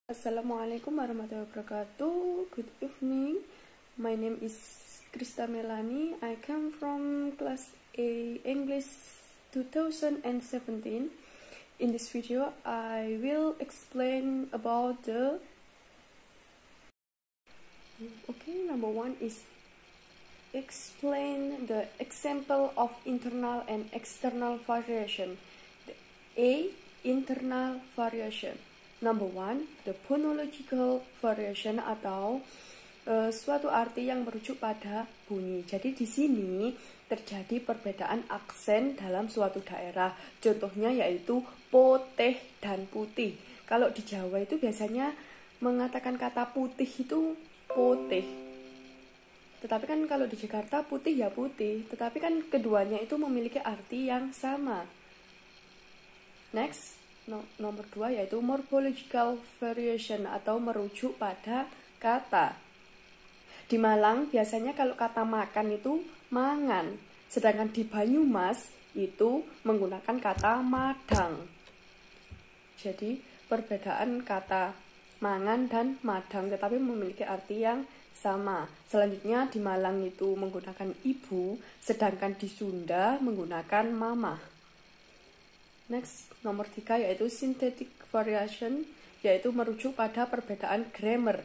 Assalamualaikum warahmatullahi wabarakatuh. Good evening. My name is Krista Melani. I come from class A English 2017. In this video, I will explain about number one is explain the example of internal and external variation. The A, internal variation. Number one, the phonological variation atau suatu arti yang merujuk pada bunyi. Jadi di sini terjadi perbedaan aksen dalam suatu daerah. Contohnya yaitu poteh dan putih. Kalau di Jawa itu biasanya mengatakan kata putih itu poteh. Tetapi kan kalau di Jakarta putih ya putih. Tetapi kan keduanya itu memiliki arti yang sama. Next. Nomor 2 yaitu morphological variation atau merujuk pada kata. Di Malang biasanya kalau kata makan itu mangan, sedangkan di Banyumas itu menggunakan kata madang. Jadi perbedaan kata mangan dan madang tetapi memiliki arti yang sama. Selanjutnya di Malang itu menggunakan ibu, sedangkan di Sunda menggunakan mama. Next, nomor 3 yaitu synthetic variation, yaitu merujuk pada perbedaan grammar.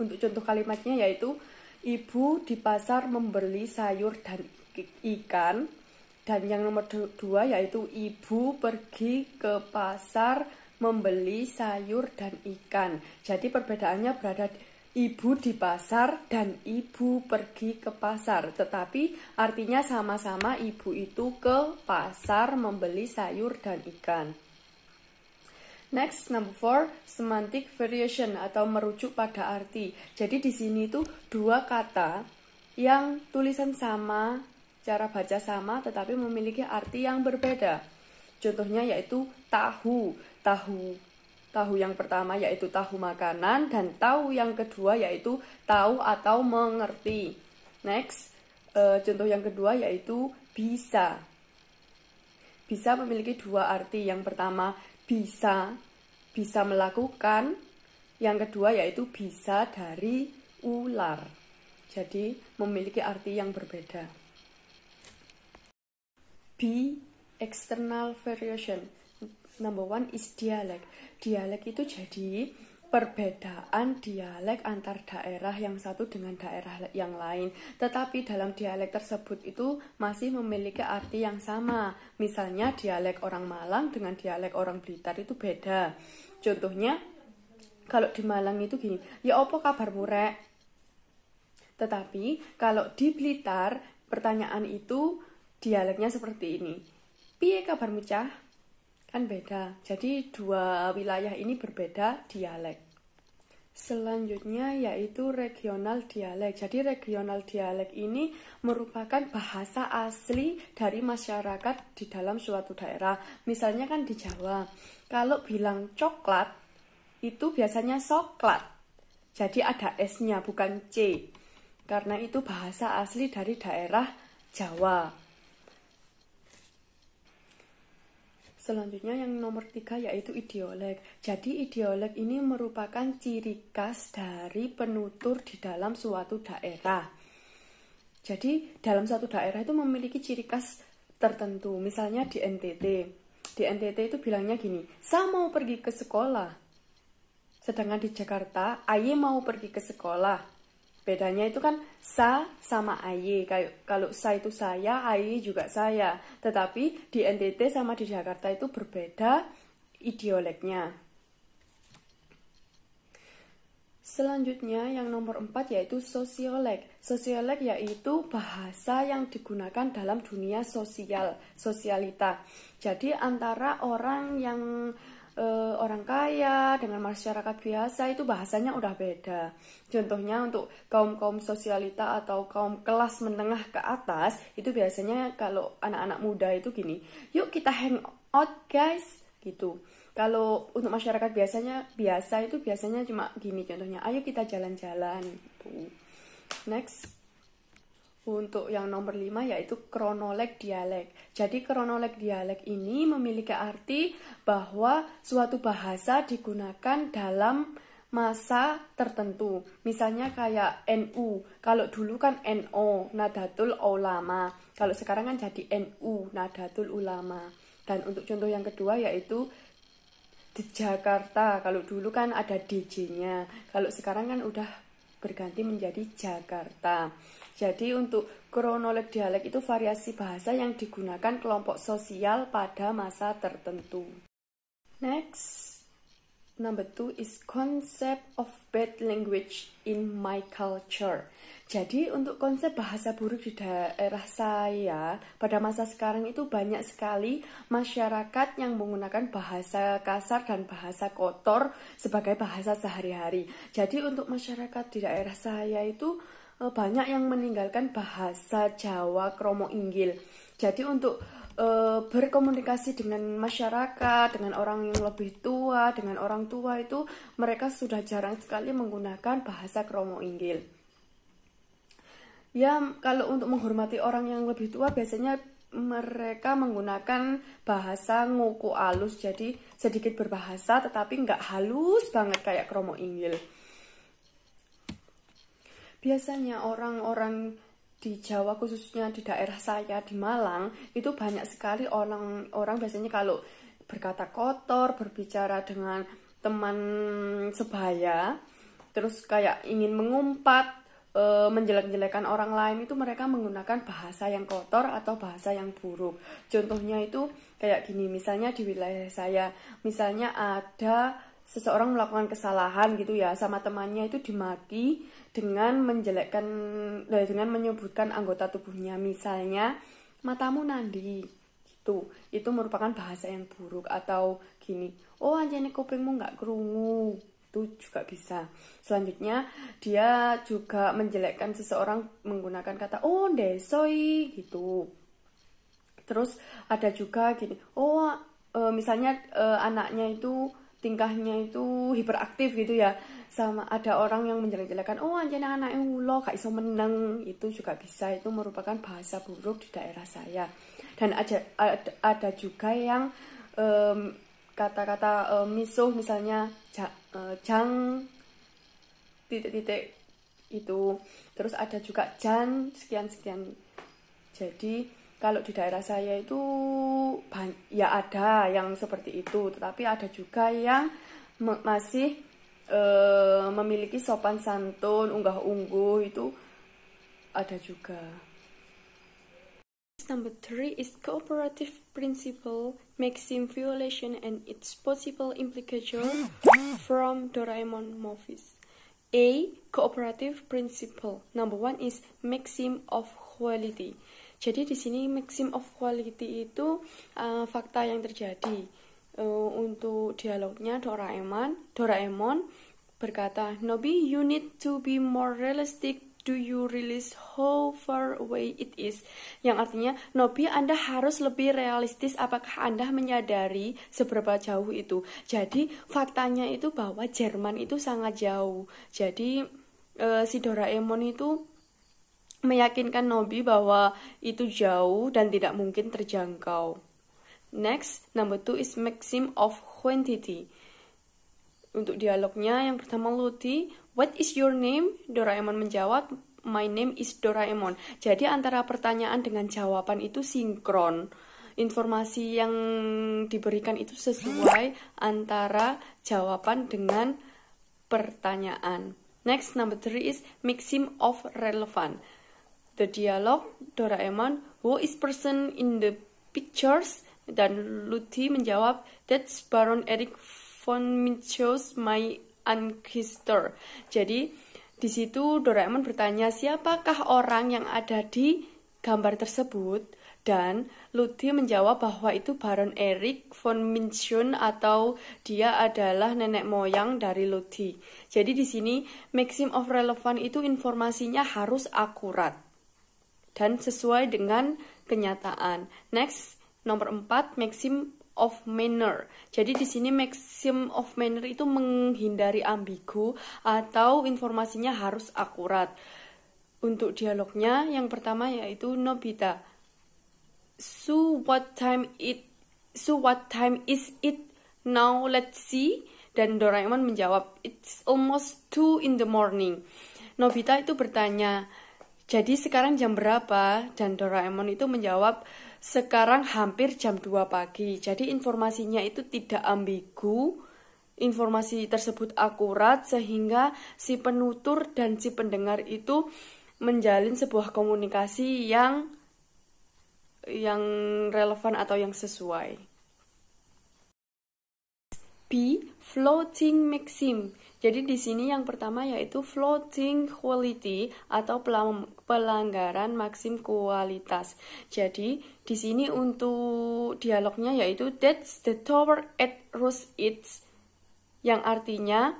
Untuk contoh kalimatnya yaitu ibu di pasar membeli sayur dan ikan. Dan yang nomor 2 yaitu ibu pergi ke pasar membeli sayur dan ikan. Jadi perbedaannya berada ibu di pasar dan ibu pergi ke pasar, tetapi artinya sama-sama ibu itu ke pasar membeli sayur dan ikan. Next, number 4, semantic variation atau merujuk pada arti. Jadi di sini tuh dua kata yang tulisan sama, cara baca sama, tetapi memiliki arti yang berbeda. Contohnya yaitu tahu. Tahu yang pertama yaitu tahu makanan dan tahu yang kedua yaitu tahu atau mengerti. Next, contoh yang kedua yaitu bisa. Bisa memiliki dua arti. Yang pertama bisa melakukan. Yang kedua yaitu bisa dari ular. Jadi memiliki arti yang berbeda. B, external variation. Number 1 is dialek. Dialek itu jadi perbedaan dialek antar daerah yang satu dengan daerah yang lain. Tetapi dalam dialek tersebut itu masih memiliki arti yang sama. Misalnya dialek orang Malang dengan dialek orang Blitar itu beda. Contohnya kalau di Malang itu gini, ya opo kabarmu rek? Tetapi kalau di Blitar pertanyaan itu dialeknya seperti ini. Piye kabarmu cah? Kan beda. Jadi dua wilayah ini berbeda dialek. Selanjutnya yaitu regional dialek. Jadi regional dialek ini merupakan bahasa asli dari masyarakat di dalam suatu daerah. Misalnya kan di Jawa, kalau bilang coklat itu biasanya soklat. Jadi ada S-nya bukan C. Karena itu bahasa asli dari daerah Jawa. Selanjutnya yang nomor 3 yaitu idiolek. Jadi idiolek ini merupakan ciri khas dari penutur di dalam suatu daerah. Jadi dalam suatu daerah itu memiliki ciri khas tertentu. Misalnya di NTT. Di NTT itu bilangnya gini, "Sa mau pergi ke sekolah." Sedangkan di Jakarta, "Aye mau pergi ke sekolah." Bedanya itu kan sa sama aye. Kalau sa itu saya, aye juga saya. Tetapi di NTT sama di Jakarta itu berbeda idioleknya. Selanjutnya yang nomor 4 yaitu sosiolek. Sosiolek yaitu bahasa yang digunakan dalam dunia sosialita. Jadi antara orang yang orang kaya dengan masyarakat biasa itu bahasanya udah beda. Contohnya untuk kaum sosialita atau kaum kelas menengah ke atas itu biasanya kalau anak-anak muda itu gini, "Yuk kita hang out guys," gitu. Kalau untuk masyarakat biasa itu biasanya cuma gini contohnya, "Ayo kita jalan-jalan," gitu. Next, Untuk yang nomor 5 yaitu kronoleg dialek. Jadi kronoleg dialek ini memiliki arti bahwa suatu bahasa digunakan dalam masa tertentu. Misalnya kayak NU. Kalau dulu kan NO, Nahdlatul Ulama. Kalau sekarang kan jadi NU, Nahdlatul Ulama. Dan untuk contoh yang kedua yaitu di Jakarta. Kalau dulu kan ada DJ-nya. Kalau sekarang kan udah berganti menjadi Jakarta. Jadi untuk kronoleg dialek itu variasi bahasa yang digunakan kelompok sosial pada masa tertentu. Next, number 2 is concept of bad language in my culture. Jadi untuk konsep bahasa buruk di daerah saya pada masa sekarang itu banyak sekali masyarakat yang menggunakan bahasa kasar dan bahasa kotor sebagai bahasa sehari-hari. Jadi untuk masyarakat di daerah saya itu banyak yang meninggalkan bahasa Jawa Kromo Inggil. Jadi untuk berkomunikasi dengan masyarakat, dengan orang yang lebih tua, dengan orang tua itu mereka sudah jarang sekali menggunakan bahasa Kromo Inggil. Ya, kalau untuk menghormati orang yang lebih tua biasanya mereka menggunakan bahasa nguku alus, jadi sedikit berbahasa tetapi nggak halus banget kayak Kromo Inggil. Biasanya orang-orang di Jawa, khususnya di daerah saya di Malang, itu banyak sekali orang biasanya kalau berkata kotor, berbicara dengan teman sebaya, terus kayak ingin mengumpat, menjelek-jelekan orang lain, itu mereka menggunakan bahasa yang kotor atau bahasa yang buruk. Contohnya itu kayak gini, misalnya di wilayah saya, misalnya ada seseorang melakukan kesalahan gitu ya, sama temannya itu dimaki dengan menjelekkan, dengan menyebutkan anggota tubuhnya, misalnya matamu nandi gitu. Itu merupakan bahasa yang buruk. Atau gini, oh anjene kupingmu nggak kerungu, itu juga bisa. Selanjutnya dia juga menjelekkan seseorang menggunakan kata oh ndesoi gitu. Terus ada juga gini, oh misalnya anaknya itu tingkahnya itu hiperaktif gitu ya, sama ada orang yang menjelek-jelekan oh anjana anaknya ulo gak iso meneng, itu juga bisa. Itu merupakan bahasa buruk di daerah saya. Dan ada juga yang kata-kata misuh, misalnya jang titik-titik itu. Terus ada juga jan sekian-sekian. Jadi kalau di daerah saya itu ya ada yang seperti itu, tetapi ada juga yang masih memiliki sopan santun, unggah-ungguh, itu ada juga. Number 3 is cooperative principle, maxim violation and its possible implication from Doraemon movies. A. Cooperative principle. Number 1 is maxim of quality. Jadi di sini maxim of quality itu fakta yang terjadi. Untuk dialognya Doraemon berkata, Nobby, you need to be more realistic. Do you realize how far away it is? Yang artinya, Nobby, Anda harus lebih realistis. Apakah Anda menyadari seberapa jauh itu? Jadi faktanya itu bahwa Jerman itu sangat jauh. Jadi si Doraemon itu meyakinkan Nobby bahwa itu jauh dan tidak mungkin terjangkau. Next, number 2 is maxim of quantity. Untuk dialognya yang pertama Ludi, what is your name? Doraemon menjawab, my name is Doraemon. Jadi antara pertanyaan dengan jawaban itu sinkron. Informasi yang diberikan itu sesuai antara jawaban dengan pertanyaan. Next, number 3 is maxim of relevant. The dialogue, Doraemon, who is person in the pictures? Dan Ludi menjawab, that's Baron Erik von Mitschus, my ancestor. Jadi di situ Doraemon bertanya siapakah orang yang ada di gambar tersebut, dan Ludi menjawab bahwa itu Baron Erik von Mitschus atau dia adalah nenek moyang dari Ludi. Jadi di sini maxim of relevant itu informasinya harus akurat dan sesuai dengan kenyataan. Next, nomor 4, maxim of manner. Jadi di sini maxim of manner itu menghindari ambigu atau informasinya harus akurat. Untuk dialognya yang pertama yaitu Nobita. So what time is it now? Let's see. Dan Doraemon menjawab, it's almost 2 in the morning. Nobita itu bertanya, jadi sekarang jam berapa? Dan Doraemon itu menjawab, sekarang hampir jam 2 pagi. Jadi informasinya itu tidak ambigu. Informasi tersebut akurat sehingga si penutur dan si pendengar itu menjalin sebuah komunikasi yang relevan atau yang sesuai. B. Floating maxim. Jadi di sini yang pertama yaitu floating quality atau pelanggaran maksim kualitas. Jadi di sini untuk dialognya yaitu that's the tower at Rose It's, yang artinya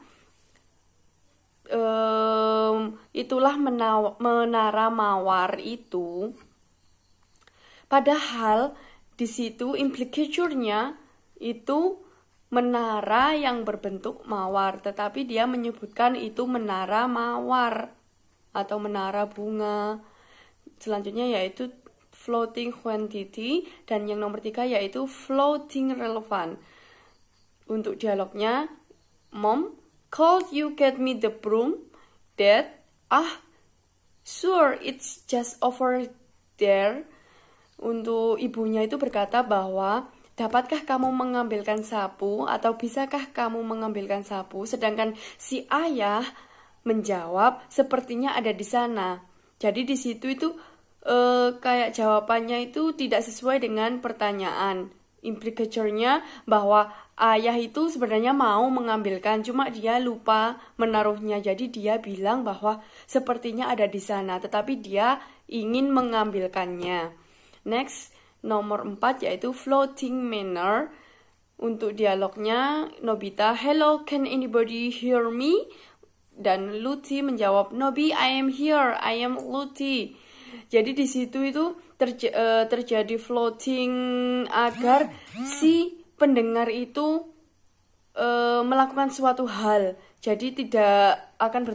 itulah menara mawar itu. Padahal di situ implicature-nya itu menara yang berbentuk mawar, tetapi dia menyebutkan itu menara mawar atau menara bunga. Selanjutnya yaitu floating quantity, dan yang nomor 3 yaitu floating relevant. Untuk dialognya, Mom, could you get me the broom? Dad, sure, it's just over there. Untuk ibunya itu berkata bahwa, dapatkah kamu mengambilkan sapu atau bisakah kamu mengambilkan sapu? Sedangkan si ayah menjawab, sepertinya ada di sana. Jadi di situ itu kayak jawabannya itu tidak sesuai dengan pertanyaan. Implicature-nya bahwa ayah itu sebenarnya mau mengambilkan, cuma dia lupa menaruhnya. Jadi dia bilang bahwa sepertinya ada di sana, tetapi dia ingin mengambilkannya. Next, nomor 4 yaitu floating manner. Untuk dialognya, Nobita, hello, can anybody hear me? Dan Luti menjawab, Nobi, I am here, I am Luti. Jadi di situ itu terjadi floating agar si pendengar itu melakukan suatu hal. Jadi tidak akan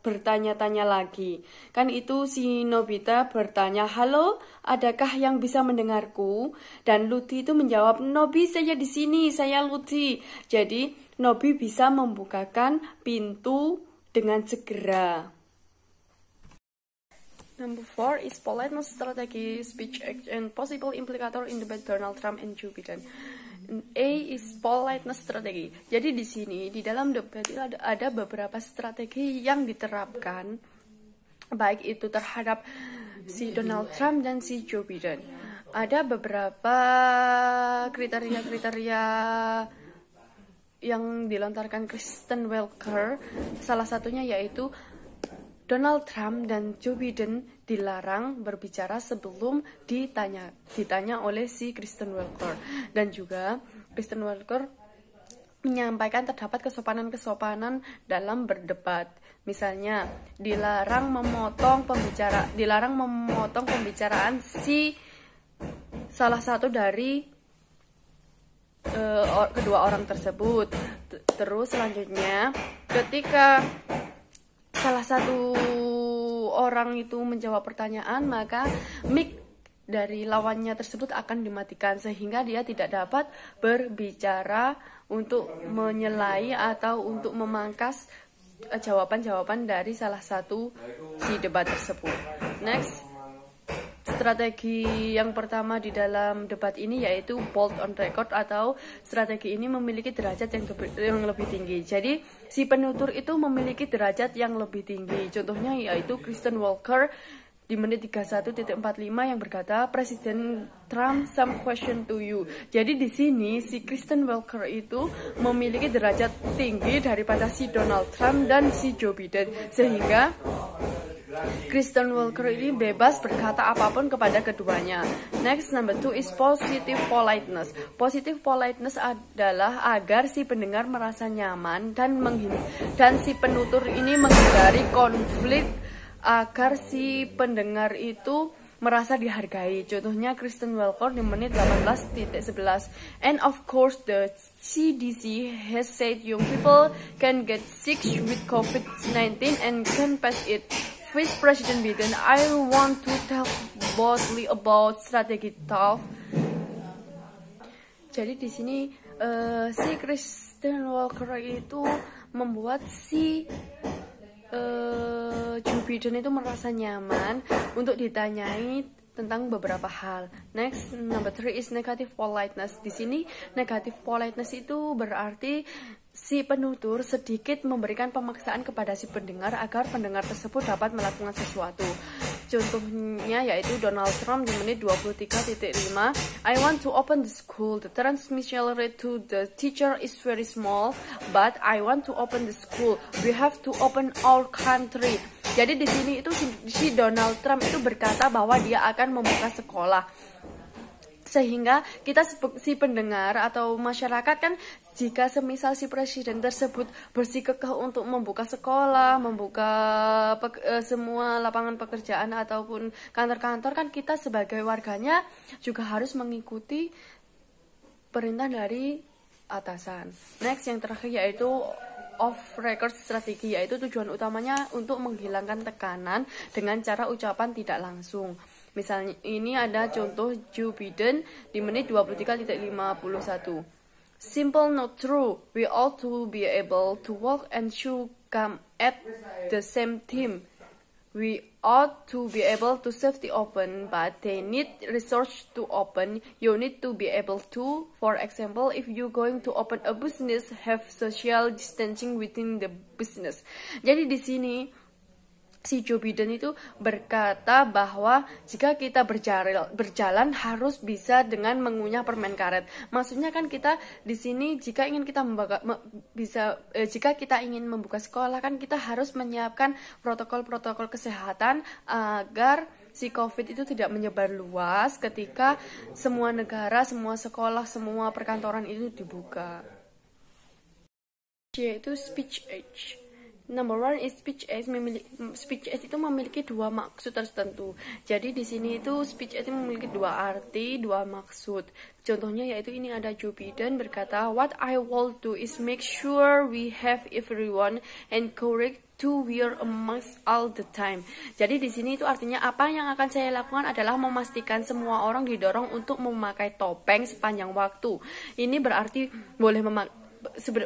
bertanya-tanya lagi. Kan itu si Nobita bertanya, halo, adakah yang bisa mendengarku? Dan Luti itu menjawab, Nobi, saya di sini, saya Luti. Jadi Nobi bisa membukakan pintu dengan segera. Number 4 is politeness strategy, speech act, and possible implicator in debate Donald Trump and Joe Biden. A is politeness strategy. Jadi di sini di dalam debat itu ada beberapa strategi yang diterapkan, baik itu terhadap si Donald Trump dan si Joe Biden. Ada beberapa kriteria-kriteria yang dilontarkan Kristen Welker. Salah satunya yaitu Donald Trump dan Joe Biden dilarang berbicara sebelum ditanya oleh si Kristen Welker. Dan juga Kristen Welker menyampaikan terdapat kesopanan-kesopanan dalam berdebat. Misalnya, dilarang memotong pembicaraan si salah satu dari kedua orang tersebut. Terus selanjutnya, ketika salah satu orang itu menjawab pertanyaan, maka mic dari lawannya tersebut akan dimatikan sehingga dia tidak dapat berbicara untuk menyelai atau untuk memangkas jawaban-jawaban dari salah satu si debat tersebut. Next, strategi yang pertama di dalam debat ini yaitu bold on record, atau strategi ini memiliki derajat yang lebih tinggi. Jadi si penutur itu memiliki derajat yang lebih tinggi. Contohnya yaitu Kristen Welker di menit 31.45 yang berkata, Presiden Trump, some question to you. Jadi di sini si Kristen Welker itu memiliki derajat tinggi daripada si Donald Trump dan si Joe Biden, sehingga Kristen Welker ini bebas berkata apapun kepada keduanya. Next, number 2 is positive politeness. Positive politeness adalah agar si pendengar merasa nyaman dan si penutur ini menghindari konflik agar si pendengar itu merasa dihargai. Contohnya Kristen Welker di menit 18.11. And of course the CDC has said young people can get sick with COVID-19 and can pass it Vice President Biden, I want to talk boldly about strategic talk. Jadi di sini si Kristen Welker itu membuat si Joe Biden itu merasa nyaman untuk ditanyai tentang beberapa hal. Next, number 3 is negative politeness. Di sini negative politeness itu berarti si penutur sedikit memberikan pemaksaan kepada si pendengar agar pendengar tersebut dapat melakukan sesuatu. Contohnya yaitu Donald Trump di menit 23.5, I want to open the school. The transmission rate to the teacher is very small, but I want to open the school. We have to open our country. Jadi di sini itu si Donald Trump itu berkata bahwa dia akan membuka sekolah. Sehingga kita si pendengar atau masyarakat kan, jika semisal si presiden tersebut bersikukuh untuk membuka sekolah, membuka semua lapangan pekerjaan ataupun kantor-kantor, kan kita sebagai warganya juga harus mengikuti perintah dari atasan. Next, yang terakhir yaitu off-record strategi, yaitu tujuan utamanya untuk menghilangkan tekanan dengan cara ucapan tidak langsung. Misalnya ini ada contoh Joe Biden di menit 23.51. Simple not true. We ought to be able to walk and chew gum at the same time. We ought to be able to safely open, but they need research to open. You need to be able to, for example, if you're going to open a business, have social distancing within the business. Jadi di sini si Joe Biden itu berkata bahwa jika kita berjalan harus bisa dengan mengunyah permen karet. Maksudnya kan kita di sini jika kita ingin membuka sekolah kan kita harus menyiapkan protokol-protokol kesehatan agar si COVID itu tidak menyebar luas ketika semua negara, semua sekolah, semua perkantoran itu dibuka. Yaitu speech age. Number 1 is speech age. Speech age itu memiliki dua maksud tertentu. Jadi di sini itu speech age memiliki dua arti, dua maksud. Contohnya yaitu ini ada Joe Biden berkata, what I will do is make sure we have everyone encouraged to wear a mask all the time. Jadi di sini itu artinya apa yang akan saya lakukan adalah memastikan semua orang didorong untuk memakai topeng sepanjang waktu. Ini berarti boleh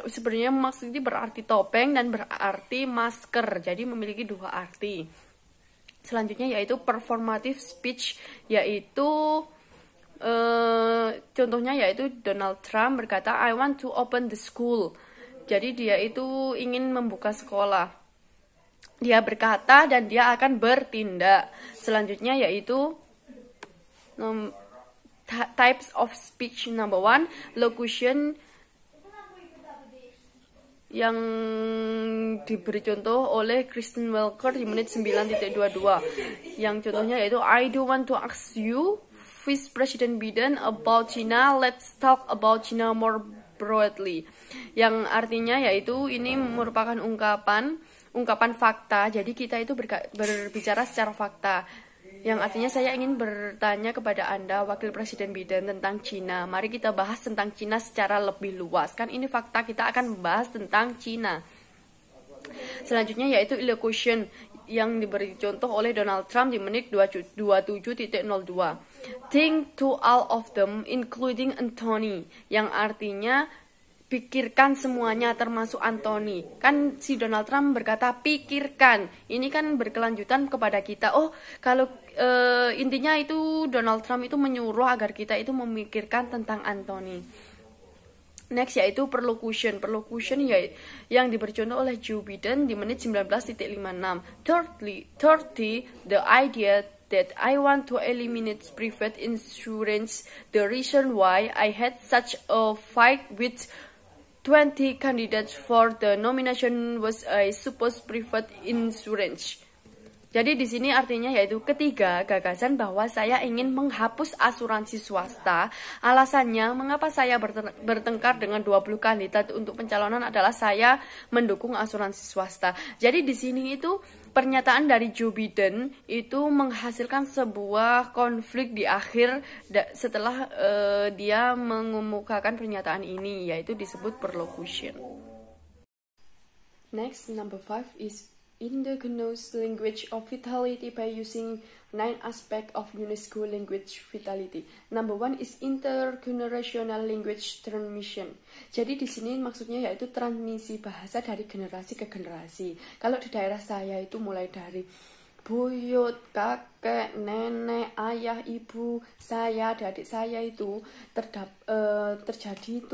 sebenarnya maksudnya berarti topeng dan berarti masker, jadi memiliki dua arti. Selanjutnya yaitu performative speech, yaitu contohnya yaitu Donald Trump berkata I want to open the school. Jadi dia itu ingin membuka sekolah. Dia berkata dan dia akan bertindak. Selanjutnya yaitu types of speech. Number 1, locution, yang diberi contoh oleh Kristen Welker di menit 9.22. Yang contohnya yaitu I do want to ask you, Vice President Biden, about China. Let's talk about China more broadly. Yang artinya yaitu ini merupakan ungkapan fakta. Jadi kita itu berbicara secara fakta. Yang artinya saya ingin bertanya kepada Anda, Wakil Presiden Biden, tentang Cina. Mari kita bahas tentang Cina secara lebih luas. Kan ini fakta, kita akan membahas tentang Cina. Selanjutnya yaitu elocution, yang diberi contoh oleh Donald Trump di menit 27.02. Think to all of them, including Anthony. Yang artinya pikirkan semuanya termasuk Anthony. Kan si Donald Trump berkata pikirkan. Ini kan berkelanjutan kepada kita. Oh, kalau intinya itu Donald Trump itu menyuruh agar kita itu memikirkan tentang Anthony. Next yaitu perlocution. Perlocution yang diberi contoh oleh Joe Biden di menit 19.56. Thirdly, the idea that I want to eliminate private insurance. The reason why I had such a fight with 20 candidates for the nomination was I suppose private insurance. Jadi di sini artinya yaitu ketiga, gagasan bahwa saya ingin menghapus asuransi swasta. Alasannya mengapa saya bertengkar dengan 20 kandidat untuk pencalonan adalah saya mendukung asuransi swasta. Jadi di sini itu pernyataan dari Joe Biden itu menghasilkan sebuah konflik di akhir setelah dia mengemukakan pernyataan ini, yaitu disebut perlocution. Next, number 5 is indigenous language of vitality by using 9 aspects of UNESCO language vitality. Number 1 is intergenerational language transmission. Jadi di sini maksudnya yaitu transmisi bahasa dari generasi ke generasi. Kalau di daerah saya itu mulai dari buyut, kakek, nenek, ayah, ibu, saya, adik saya itu terjadi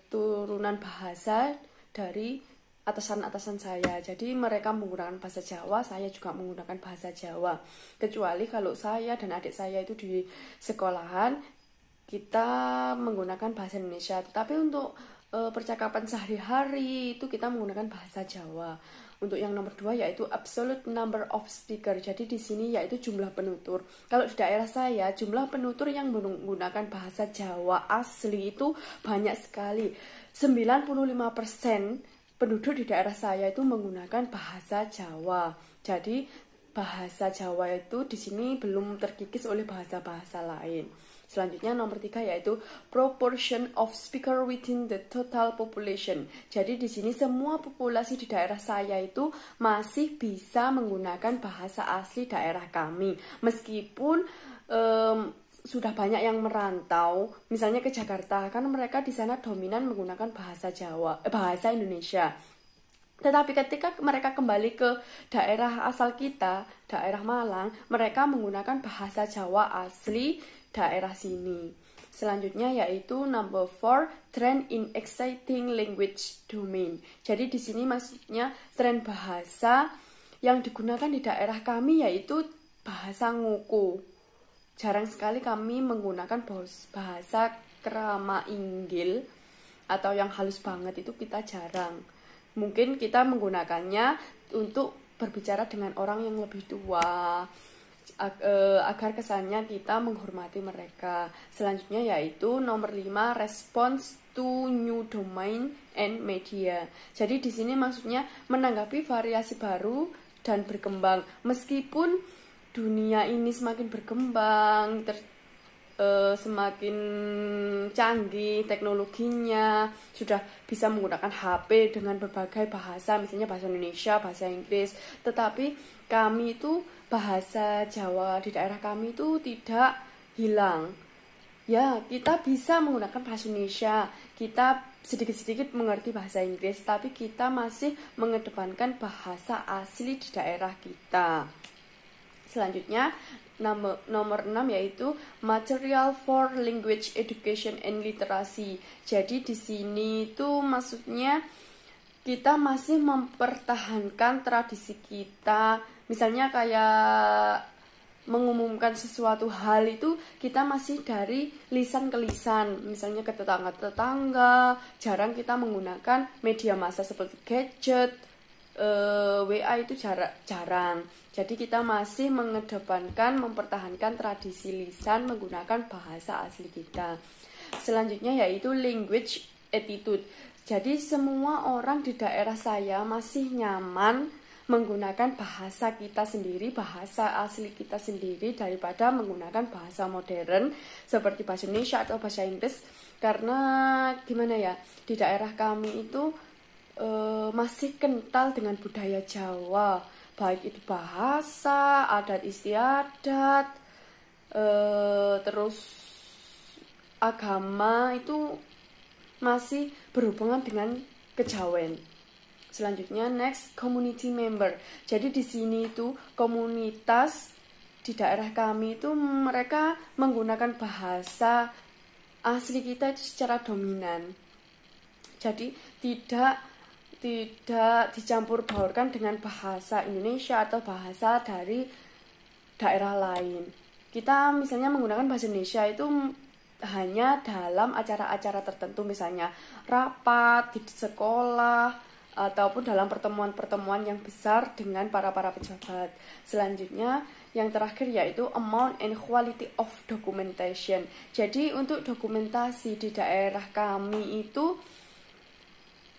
turunan bahasa dari atasan-atasan saya. Jadi mereka menggunakan bahasa Jawa, saya juga menggunakan bahasa Jawa. Kecuali kalau saya dan adik saya itu di sekolahan, kita menggunakan bahasa Indonesia. Tetapi untuk percakapan sehari-hari itu kita menggunakan bahasa Jawa. Untuk yang nomor 2 yaitu absolute number of speaker. Jadi di sini yaitu jumlah penutur. Kalau di daerah saya jumlah penutur yang menggunakan bahasa Jawa asli itu banyak sekali. 95% penduduk di daerah saya itu menggunakan bahasa Jawa. Jadi bahasa Jawa itu di sini belum terkikis oleh bahasa-bahasa lain. Selanjutnya nomor 3 yaitu proportion of speaker within the total population. Jadi di sini semua populasi di daerah saya itu masih bisa menggunakan bahasa asli daerah kami. Meskipun sudah banyak yang merantau, misalnya ke Jakarta, kan mereka di sana dominan menggunakan bahasa bahasa Indonesia. Tetapi ketika mereka kembali ke daerah asal kita, daerah Malang, mereka menggunakan bahasa Jawa asli daerah sini. Selanjutnya yaitu number 4, trend in exciting language domain. Jadi di sini maksudnya tren bahasa yang digunakan di daerah kami yaitu bahasa Ngoko. Jarang sekali kami menggunakan bahasa Krama Inggil atau yang halus banget, itu kita jarang. Mungkin kita menggunakannya untuk berbicara dengan orang yang lebih tua, agar kesannya kita menghormati mereka. Selanjutnya yaitu nomor 5, response to new domain and media. Jadi di sini maksudnya menanggapi variasi baru dan berkembang. Meskipun dunia ini semakin berkembang, semakin canggih teknologinya, sudah bisa menggunakan HP dengan berbagai bahasa, misalnya bahasa Indonesia, bahasa Inggris, tetapi kami itu bahasa Jawa di daerah kami itu tidak hilang. Ya, kita bisa menggunakan bahasa Indonesia, kita sedikit-sedikit mengerti bahasa Inggris, tapi kita masih mengedepankan bahasa asli di daerah kita. Selanjutnya nomor 6 yaitu material for language education and literacy. Jadi di sini itu maksudnya kita masih mempertahankan tradisi kita. Misalnya kayak mengumumkan sesuatu hal itu kita masih dari lisan ke lisan. Misalnya ke tetangga-tetangga, jarang kita menggunakan media massa seperti gadget, WA itu jarang. Jadi kita masih mengedepankan, mempertahankan tradisi lisan menggunakan bahasa asli kita. Selanjutnya yaitu language attitude. Jadi semua orang di daerah saya masih nyaman menggunakan bahasa kita sendiri, bahasa asli kita sendiri daripada menggunakan bahasa modern seperti bahasa Indonesia atau bahasa Inggris. Karena gimana ya, di daerah kami itu masih kental dengan budaya Jawa, baik itu bahasa, adat istiadat, terus agama itu masih berhubungan dengan kejawen. Selanjutnya next, community member. Jadi di sini itu komunitas di daerah kami itu mereka menggunakan bahasa asli kita itu secara dominan. Jadi tidak dicampur baurkan dengan bahasa Indonesia atau bahasa dari daerah lain. Kita misalnya menggunakan bahasa Indonesia itu hanya dalam acara-acara tertentu, misalnya rapat di sekolah ataupun dalam pertemuan-pertemuan yang besar dengan para pejabat. Selanjutnya yang terakhir yaitu amount and quality of documentation. Jadi untuk dokumentasi di daerah kami itu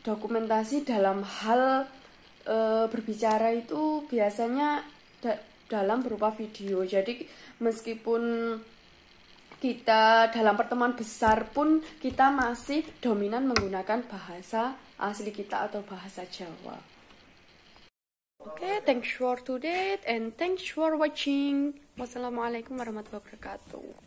dokumentasi dalam hal berbicara itu biasanya dalam berupa video. Jadi meskipun kita dalam pertemuan besar pun kita masih dominan menggunakan bahasa asli kita atau bahasa Jawa. Oke, thanks for today and thanks for watching. Wassalamualaikum warahmatullahi wabarakatuh.